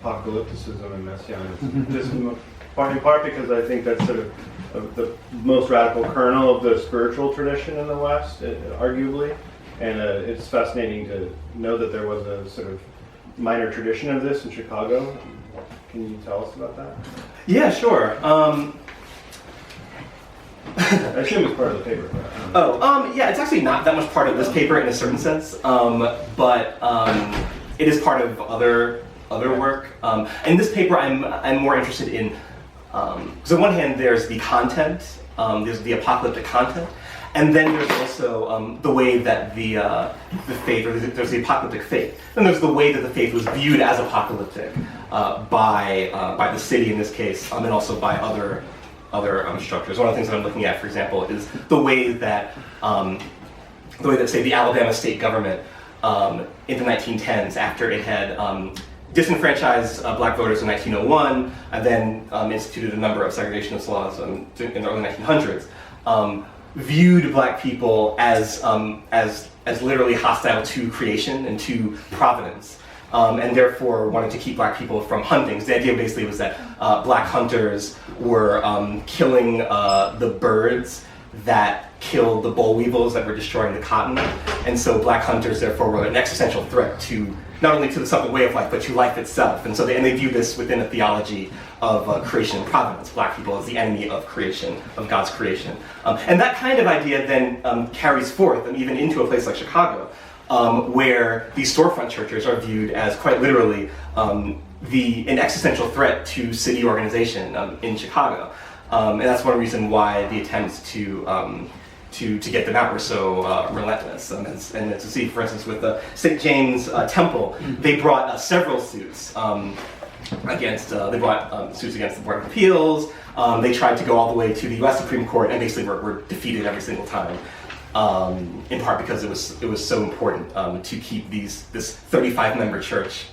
apocalypticism and messianism. This is in part because I think that's sort of the most radical kernel of the spiritual tradition in the West, arguably. And it's fascinating to know that there was a sort of minor tradition of this in Chicago. Can you tell us about that? Yeah, sure. I assume it's part of the paper. Yeah, it's actually not that much part of this paper in a certain sense, but it is part of other work. In this paper, I'm more interested in, because on one hand, there's the content, there's the apocalyptic content, and then there's also the way that the faith, or there's the apocalyptic faith. Then there's the way that the faith was viewed as apocalyptic by the city in this case, and also by other structures. One of the things that I'm looking at, for example, is the way that say the Alabama state government in the 1910s, after it had disenfranchised black voters in 1901, and then instituted a number of segregationist laws in the early 1900s, viewed black people as literally hostile to creation and to providence. And therefore wanted to keep black people from hunting. So the idea basically was that black hunters were killing the birds that killed the boll weevils that were destroying the cotton. And so black hunters therefore were an existential threat to not only to the Southern way of life, but to life itself. And so they view this within a theology of creation and providence, black people as the enemy of creation, of God's creation. And that kind of idea then carries forth and even into a place like Chicago, where these storefront churches are viewed as quite literally an existential threat to city organization in Chicago. And that's one reason why the attempts to get them out were so relentless. And to see, for instance, with the St. James Temple, they brought several suits against the Board of Appeals. They tried to go all the way to the U.S. Supreme Court and basically were defeated every single time. In part because it was so important to keep this 35-member church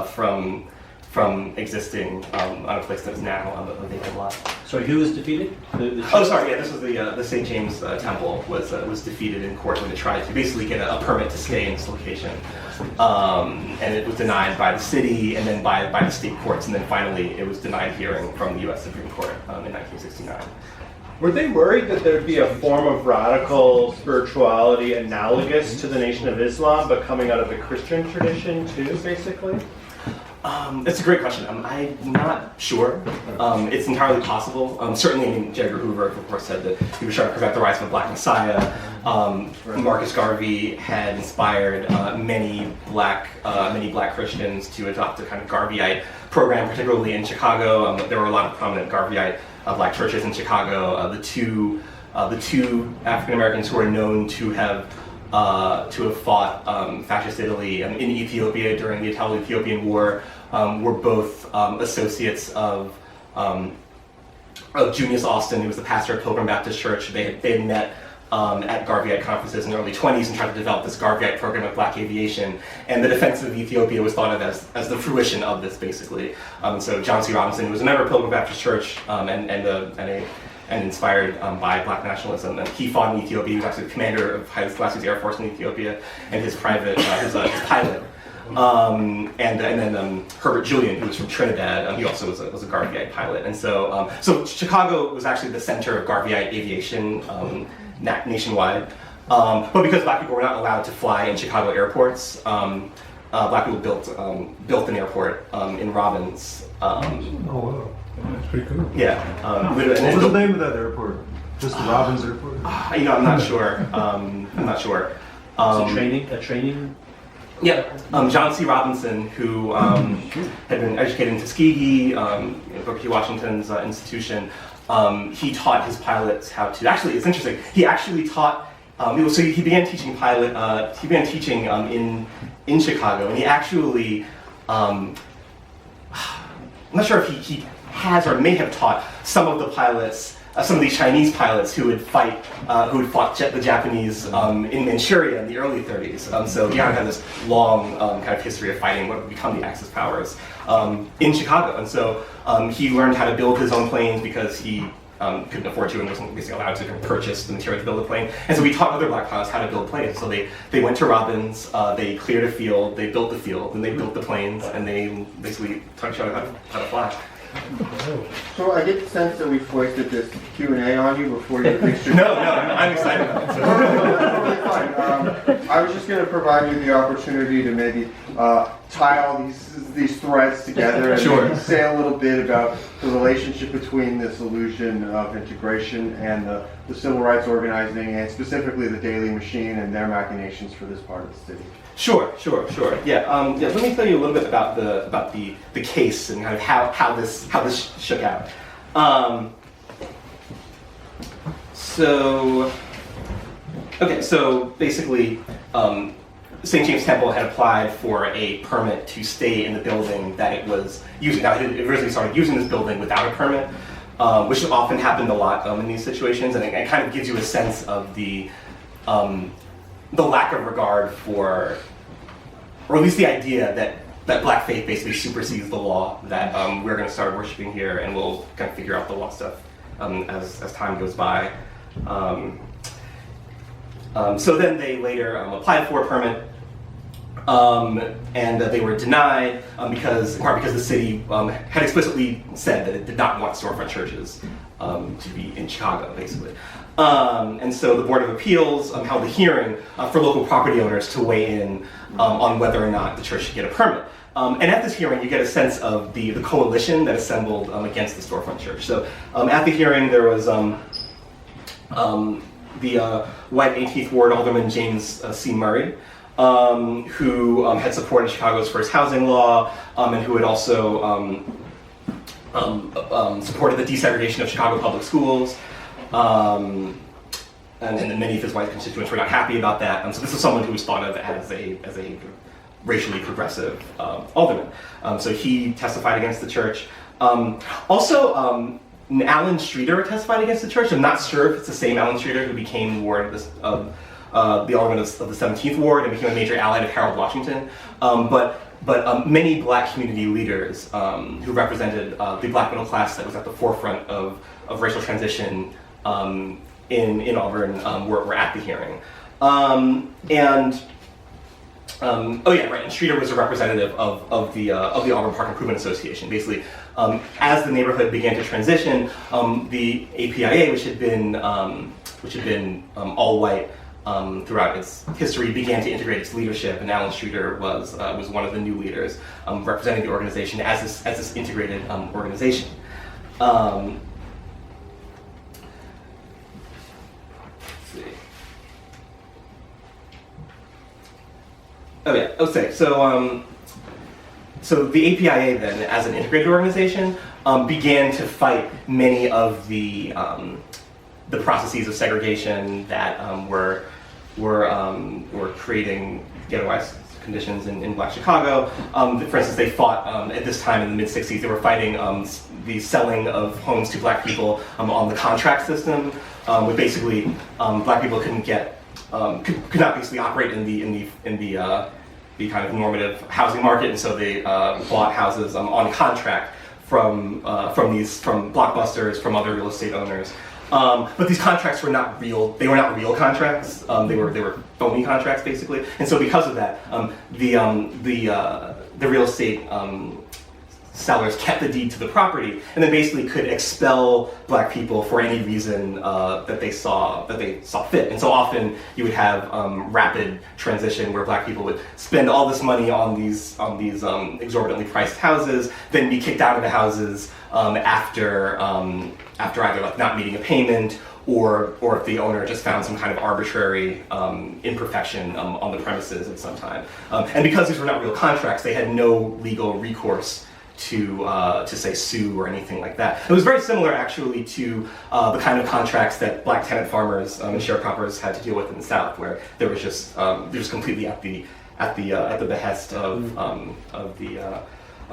from existing on a place that is now on a vacant lot. Sorry, who was defeated? This was the St. James Temple was defeated in court when it tried to basically get a permit to stay in this location, and it was denied by the city and then by the state courts, and then finally it was denied hearing from the U.S. Supreme Court in 1969. Were they worried that there'd be a form of radical spirituality analogous to the Nation of Islam, but coming out of the Christian tradition too, basically? It's a great question. I'm not sure. It's entirely possible. Certainly, J. Edgar Hoover, of course, said that he was trying to prevent the rise of a black messiah. Marcus Garvey had inspired many black Christians to adopt a kind of Garveyite program, particularly in Chicago. There were a lot of prominent Garveyite black churches in Chicago. The two African Americans who are known to have fought fascist Italy in Ethiopia during the Italo-Ethiopian War were both associates of Junius Austin, who was the pastor of Pilgrim Baptist Church. They had met at Garveyite conferences in the early 20s and tried to develop this Garveyite program of black aviation. And the defense of Ethiopia was thought of as the fruition of this, basically. So John C. Robinson, who was a member of Pilgrim Baptist Church and inspired by black nationalism, and he fought in Ethiopia. He was actually the commander of Haile Selassie's Air Force in Ethiopia, and his pilot. And then Herbert Julian, who was from Trinidad, he also was a Garveyite pilot. And so Chicago was actually the center of Garveyite aviation nationwide. But because black people were not allowed to fly in Chicago airports, black people built an airport in Robbins. Wow. That's pretty cool. Yeah. What was the name of that airport? Just the Robbins Airport? I'm not sure. A training? Yeah, John C. Robinson, who had been educated in Tuskegee, Booker T. Washington's institution, he taught his pilots how to. Actually, it's interesting. He actually taught. So he began teaching in Chicago, and he actually. I'm not sure if he has or may have taught some of the pilots. Some of these Chinese pilots who would fought the Japanese in Manchuria in the early 30s. So Dion had this long kind of history of fighting what would become the Axis powers in Chicago. And so he learned how to build his own planes because he couldn't afford to and wasn't basically allowed to purchase the material to build a plane. And so we taught other black pilots how to build planes. So they went to Robbins, they cleared a field, they built the field, and they built the planes, and they basically taught each other how to fly. So I get the sense that we foisted this Q&A on you before you fixed your... No, I'm excited about it. So. Totally fine. I was just going to provide you the opportunity to maybe tie all these threads together and Sure. maybe say a little bit about the relationship between this illusion of integration and the civil rights organizing, and specifically the Daily Machine and their machinations for this part of the city. Sure. Yeah, let me tell you a little bit about the case and kind of how this shook out. So basically, St. James Temple had applied for a permit to stay in the building that it was using. Now, it originally started using this building without a permit, which often happened a lot in these situations, and it kind of gives you a sense of the lack of regard for, or at least the idea that black faith basically supersedes the law, that we're going to start worshiping here and we'll kind of figure out the law stuff as time goes by. So then they later applied for a permit, and they were denied in part because the city had explicitly said that it did not want storefront churches to be in Chicago, basically. And so the Board of Appeals held a hearing for local property owners to weigh in on whether or not the church should get a permit. And at this hearing, you get a sense of the coalition that assembled against the storefront church. So at the hearing, there was the white 18th Ward Alderman James C. Murray, who had supported Chicago's first housing law, and who had also supported the desegregation of Chicago public schools. And many of his white constituents were not happy about that. So this is someone who was thought of as a racially progressive alderman. So he testified against the church. Also, Alan Streeter testified against the church. I'm not sure if it's the same Alan Streeter who became ward of the alderman of the 17th Ward and became a major ally of Harold Washington. But many black community leaders who represented the black middle class that was at the forefront of racial transition in Auburn were at the hearing. And Streeter was a representative of the Auburn Park Improvement Association. Basically, as the neighborhood began to transition, the APIA, which had been all white throughout its history, began to integrate its leadership, and Alan Streeter was one of the new leaders representing the organization as this integrated organization. So the APIA then, as an integrated organization, began to fight many of the processes of segregation that were creating ghettoized conditions in Black Chicago. For instance, they fought at this time in the mid-60s. They were fighting the selling of homes to Black people on the contract system, where basically Black people couldn't get. Could not basically operate in the kind of normative housing market, and so they bought houses on contract from blockbusters, from other real estate owners. But these contracts were not real. They were not real contracts. They were phony contracts, basically. And so because of that, the real estate sellers kept the deed to the property, and then basically could expel Black people for any reason that they saw fit. And so often you would have rapid transition where Black people would spend all this money on these exorbitantly priced houses, then be kicked out of the houses after either like not meeting a payment, or if the owner just found some kind of arbitrary imperfection on the premises at some time. And because these were not real contracts, they had no legal recourse to say sue or anything like that. It was very similar actually to the kind of contracts that Black tenant farmers and sharecroppers had to deal with in the South, where there was just completely at the behest of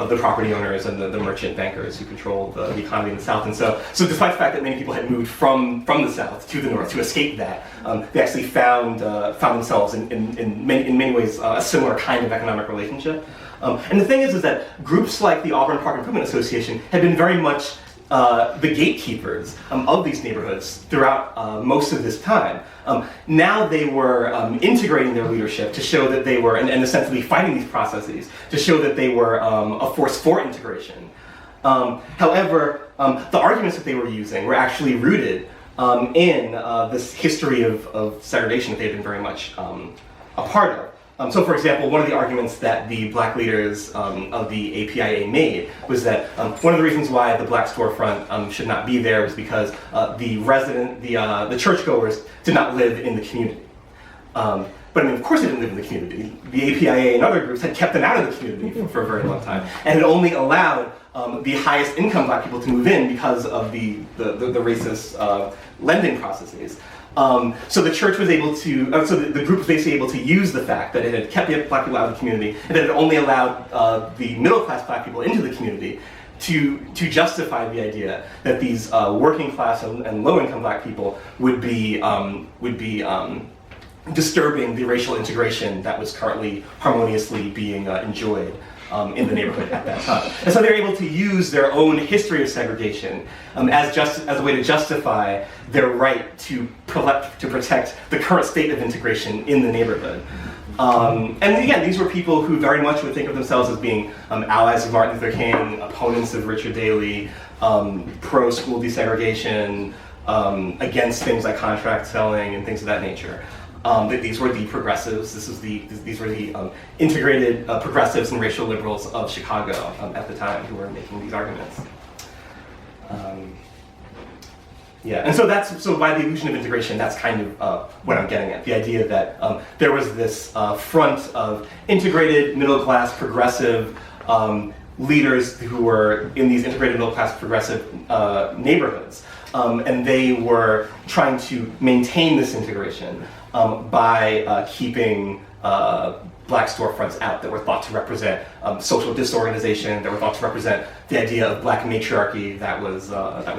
the property owners and the merchant bankers who controlled the economy in the South. And so despite the fact that many people had moved from the South to the North to escape that, they actually found themselves in many ways a similar kind of economic relationship. And the thing is that groups like the Auburn Park Improvement Association had been very much the gatekeepers of these neighborhoods throughout most of this time. Now they were integrating their leadership to show that they were, and essentially fighting these processes to show that they were a force for integration. However, the arguments that they were using were actually rooted in this history of segregation that they've been very much a part of. So, for example, one of the arguments that the black leaders of the APIA made was that one of the reasons why the black storefront should not be there was because the churchgoers did not live in the community. But I mean, of course they didn't live in the community. The APIA and other groups had kept them out of the community for a very long time, and had only allowed the highest income black people to move in because of the racist lending processes. So the church was able to, so the group was basically able to use the fact that it had kept the black people out of the community, and that it only allowed the middle class black people into the community to justify the idea that these working class and low income black people would be disturbing the racial integration that was currently harmoniously being enjoyed in the neighborhood at that time. And so they're able to use their own history of segregation as a way to justify their right to protect the current state of integration in the neighborhood. And again, these were people who very much would think of themselves as being allies of Martin Luther King, opponents of Richard Daley, pro-school desegregation, against things like contract selling and things of that nature. These were the progressives. These were the integrated progressives and racial liberals of Chicago at the time who were making these arguments. Yeah, and so by the illusion of integration, that's kind of what I'm getting at. The idea that there was this front of integrated middle class progressive leaders who were in these integrated middle class progressive neighborhoods, and they were trying to maintain this integration by keeping black storefronts out that were thought to represent social disorganization, that were thought to represent the idea of black matriarchy that was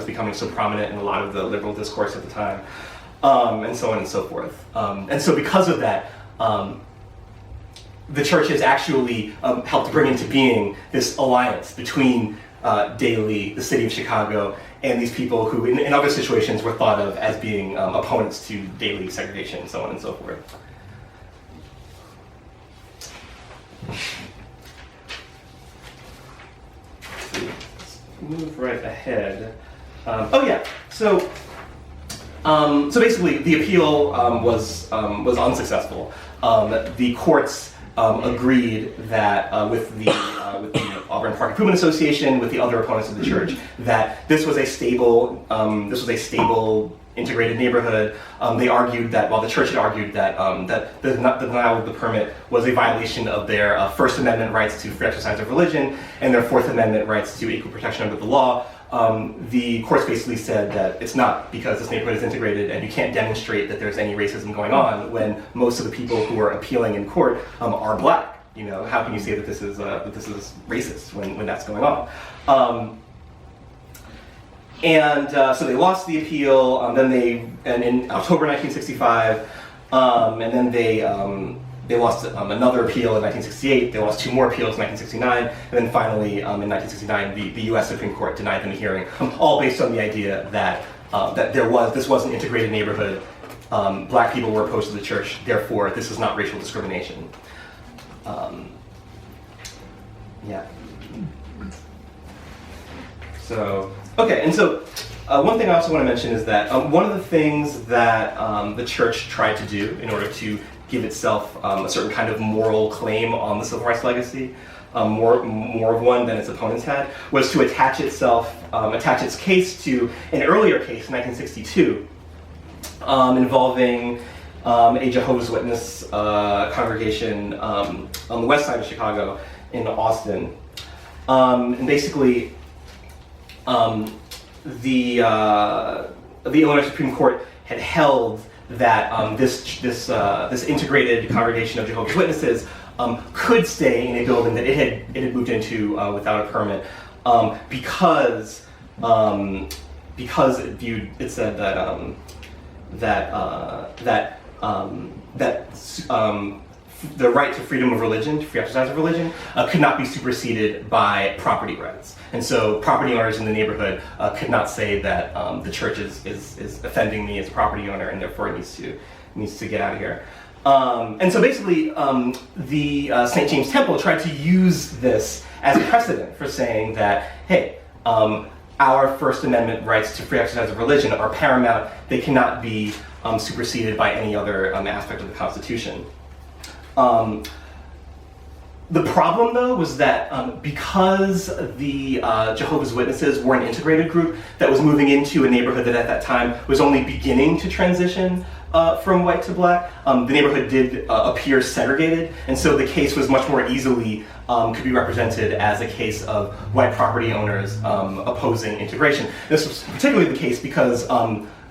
becoming so prominent in a lot of the liberal discourse at the time, and so on and so forth. And so because of that, the church has actually helped bring into being this alliance between Daley, the city of Chicago, and these people who in other situations were thought of as being opponents to Daley segregation, and so on and so forth. Let's move right ahead. So basically the appeal was unsuccessful. The courts agreed that with the Auburn Park Improvement Association, with the other opponents of the church, that this was a stable integrated neighborhood. They argued that, while the church had argued that the denial of the permit was a violation of their First Amendment rights to free exercise of religion and their Fourth Amendment rights to equal protection under the law, the courts basically said that it's not, because this neighborhood is integrated and you can't demonstrate that there's any racism going on when most of the people who are appealing in court are black. You know, how can you say that this is racist when that's going on? So they lost the appeal. And in October 1965, and then they lost another appeal in 1968. They lost two more appeals in 1969, and then finally in 1969, the U.S. Supreme Court denied them a hearing, all based on the idea that this was an integrated neighborhood. Black people were opposed to the church, therefore this is not racial discrimination. So, okay, and so one thing I also want to mention is that one of the things that the church tried to do in order to give itself a certain kind of moral claim on the civil rights legacy, more of one than its opponents had, was to attach its case to an earlier case in 1962 involving a Jehovah's Witness congregation on the west side of Chicago in Austin. And basically, the Illinois Supreme Court had held that this integrated congregation of Jehovah's Witnesses could stay in a building that it had moved into without a permit because it said that the right to freedom of religion, to free exercise of religion, could not be superseded by property rights. And so property owners in the neighborhood could not say that the church is offending me as a property owner and therefore it needs to get out of here. And so basically, the St. James Temple tried to use this as a precedent for saying that, hey, our First Amendment rights to free exercise of religion are paramount. They cannot be superseded by any other aspect of the Constitution. The problem, though, was that because the Jehovah's Witnesses were an integrated group that was moving into a neighborhood that at that time was only beginning to transition from white to black, the neighborhood did appear segregated, and so the case was much more easily could be represented as a case of white property owners opposing integration. This was particularly the case because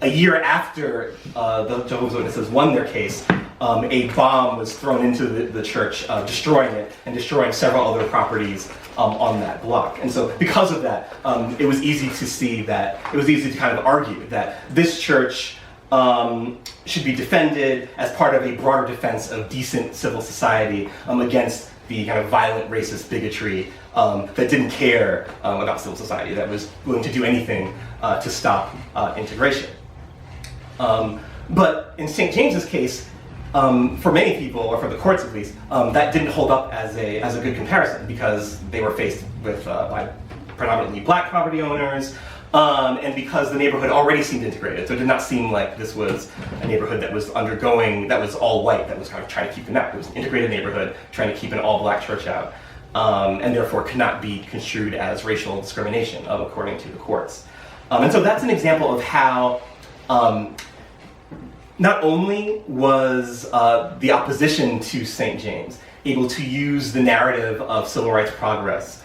a year after the Jehovah's Witnesses won their case, a bomb was thrown into the church, destroying it and destroying several other properties on that block. And so because of that, it was easy to see that, it was easy to kind of argue that this church should be defended as part of a broader defense of decent civil society against the kind of violent racist bigotry that didn't care about civil society, that was willing to do anything to stop integration. But in St. James's case, for many people, or for the courts at least, that didn't hold up as a good comparison because they were faced with predominantly black property owners, and because the neighborhood already seemed integrated. So it did not seem like this was a neighborhood that was that was all white, that was kind of trying to keep them out. It was an integrated neighborhood trying to keep an all black church out, and therefore could not be construed as racial discrimination, according to the courts. And so that's an example of how not only was the opposition to St. James able to use the narrative of civil rights progress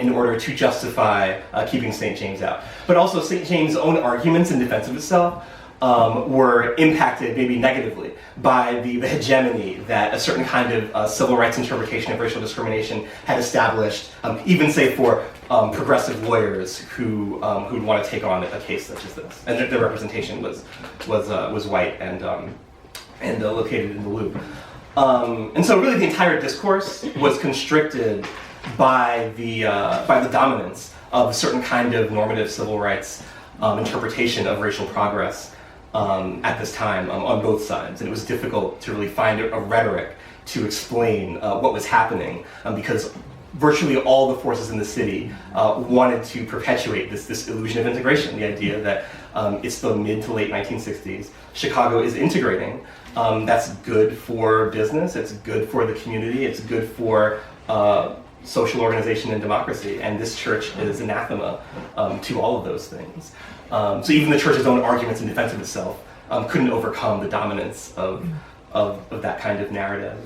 in order to justify keeping St. James out, but also St. James' own arguments in defense of itself were impacted, maybe negatively, by the hegemony that a certain kind of civil rights interpretation of racial discrimination had established, even say for progressive lawyers who'd want to take on a case such as this, and their representation was white and located in the Loop. And so really the entire discourse was constricted by the dominance of a certain kind of normative civil rights interpretation of racial progress at this time on both sides. And it was difficult to really find a rhetoric to explain what was happening because virtually all the forces in the city wanted to perpetuate this illusion of integration, the idea that it's the mid to late 1960s, Chicago is integrating. That's good for business, it's good for the community, it's good for social organization and democracy, and this church is anathema to all of those things. So even the church's own arguments in defense of itself couldn't overcome the dominance of that kind of narrative.